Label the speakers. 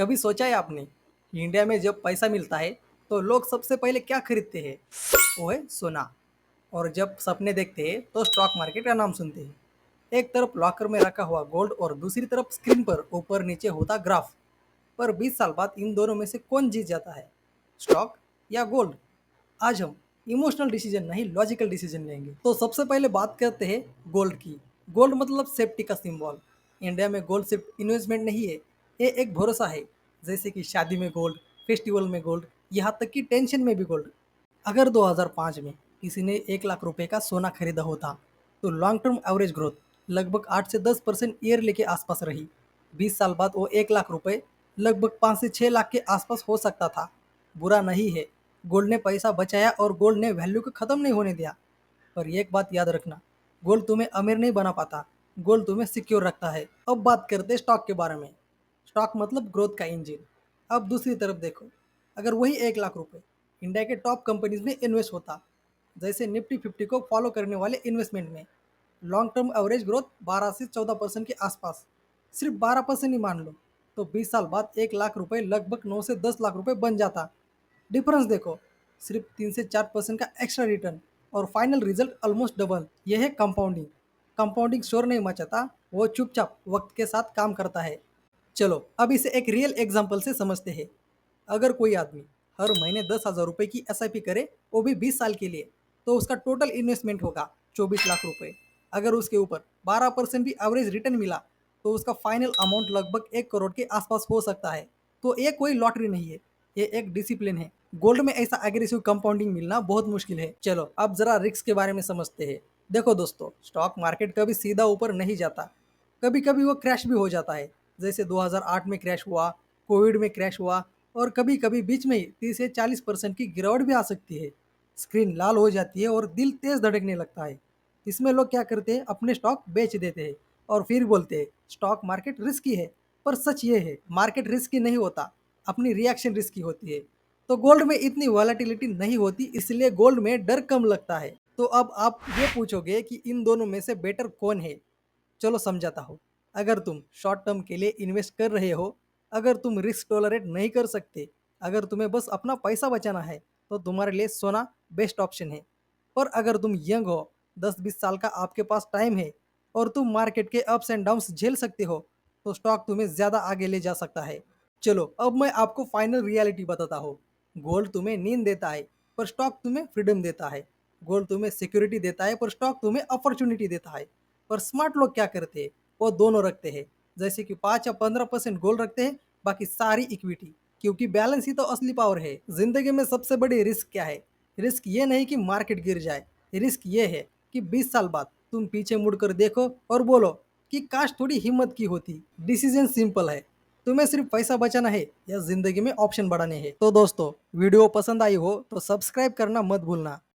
Speaker 1: कभी सोचा है आपने कि इंडिया में जब पैसा मिलता है तो लोग सबसे पहले क्या खरीदते हैं? वो है सोना। और जब सपने देखते हैं तो स्टॉक मार्केट का नाम सुनते हैं। एक तरफ लॉकर में रखा हुआ गोल्ड और दूसरी तरफ स्क्रीन पर ऊपर नीचे होता ग्राफ। पर 20 साल बाद इन दोनों में से कौन जीत जाता है, स्टॉक या गोल्ड? आज हम इमोशनल डिसीजन नहीं, लॉजिकल डिसीजन लेंगे। तो सबसे पहले बात करते हैं गोल्ड की। गोल्ड मतलब सेफ्टी का सिंबल। इंडिया में गोल्ड सिर्फ इन्वेस्टमेंट नहीं है, ये एक भरोसा है। जैसे कि शादी में गोल्ड, फेस्टिवल में गोल्ड, यहाँ तक कि टेंशन में भी गोल्ड। अगर 2005 में किसी ने 1 लाख रुपए का सोना खरीदा होता तो लॉन्ग टर्म एवरेज ग्रोथ लगभग 8 से 10% ईयरली के आसपास रही। 20 साल बाद वो 1 लाख रुपए लगभग 5 से 6 लाख के आसपास हो सकता था। बुरा नहीं है, गोल्ड ने पैसा बचाया और गोल्ड ने वैल्यू को ख़त्म नहीं होने दिया। पर एक बात याद रखना, गोल्ड तुम्हें अमीर नहीं बना पाता, गोल्ड तुम्हें सिक्योर रखता है। अब बात करते हैं स्टॉक के बारे में। स्टॉक मतलब ग्रोथ का इंजन। अब दूसरी तरफ देखो, अगर वही 1 लाख रुपए इंडिया के टॉप कंपनीज में इन्वेस्ट होता, जैसे निफ्टी 50 को फॉलो करने वाले इन्वेस्टमेंट में, लॉन्ग टर्म एवरेज ग्रोथ 12 से 14% के आसपास, सिर्फ 12% ही मान लो, तो 20 साल बाद 1 लाख रुपए लगभग 9 से 10 लाख रुपए बन जाता। डिफरेंस देखो, सिर्फ 3 से 4% का एक्स्ट्रा रिटर्न और फाइनल रिजल्ट ऑलमोस्ट डबल। यह है कंपाउंडिंग। कंपाउंडिंग शोर नहीं मचाता, वो चुपचाप वक्त के साथ काम करता है। चलो अब इसे एक रियल एग्जांपल से समझते हैं। अगर कोई आदमी हर महीने 10,000 रुपए की एसआईपी करे, वो भी 20 साल के लिए, तो उसका टोटल इन्वेस्टमेंट होगा 24 लाख रुपए। अगर उसके ऊपर 12% भी एवरेज रिटर्न मिला तो उसका फाइनल अमाउंट लगभग 1 करोड़ के आसपास हो सकता है। तो ये कोई लॉटरी नहीं है, ये एक डिसिप्लिन है। गोल्ड में ऐसा एग्रेसिव कंपाउंडिंग मिलना बहुत मुश्किल है। चलो अब जरा रिस्क के बारे में समझते हैं। देखो दोस्तों, स्टॉक मार्केट कभी सीधा ऊपर नहीं जाता, कभी कभी वो क्रैश भी हो जाता है। जैसे 2008 में क्रैश हुआ, कोविड में क्रैश हुआ, और कभी कभी बीच में ही 30 से 40% की गिरावट भी आ सकती है। स्क्रीन लाल हो जाती है और दिल तेज धड़कने लगता है। इसमें लोग क्या करते हैं, अपने स्टॉक बेच देते हैं और फिर बोलते हैं स्टॉक मार्केट रिस्की है। पर सच ये है, मार्केट रिस्की नहीं होता, अपनी रिएक्शन रिस्की होती है। तो गोल्ड में इतनी वॉलेटिलिटी नहीं होती, इसलिए गोल्ड में डर कम लगता है। तो अब आप ये पूछोगे कि इन दोनों में से बेटर कौन है। चलो समझाता हूँ। अगर तुम शॉर्ट टर्म के लिए इन्वेस्ट कर रहे हो, अगर तुम रिस्क टॉलरेट नहीं कर सकते, अगर तुम्हें बस अपना पैसा बचाना है, तो तुम्हारे लिए सोना बेस्ट ऑप्शन है। पर अगर तुम यंग हो, 10-20 साल का आपके पास टाइम है, और तुम मार्केट के अप्स एंड डाउन्स झेल सकते हो, तो स्टॉक तुम्हें ज़्यादा आगे ले जा सकता है। चलो अब मैं आपको फाइनल रियलिटी बताता हूँ। गोल्ड तुम्हें नींद देता है, पर स्टॉक तुम्हें फ्रीडम देता है। गोल्ड तुम्हें सिक्योरिटी देता है, पर स्टॉक तुम्हें अपॉर्चुनिटी देता है। पर स्मार्ट लोग क्या करते हैं, वो दोनों रखते हैं। जैसे कि 5 या 15% गोल्ड रखते हैं, बाकी सारी इक्विटी। क्योंकि बैलेंस ही तो असली पावर है। जिंदगी में सबसे बड़ी रिस्क क्या है? रिस्क ये नहीं कि मार्केट गिर जाए, रिस्क ये है कि 20 साल बाद तुम पीछे मुड़कर देखो और बोलो कि काश थोड़ी हिम्मत की होती। डिसीजन सिंपल है, तुम्हें सिर्फ पैसा बचाना है या जिंदगी में ऑप्शन बढ़ाने हैं। तो दोस्तों, वीडियो पसंद आई हो तो सब्सक्राइब करना मत भूलना।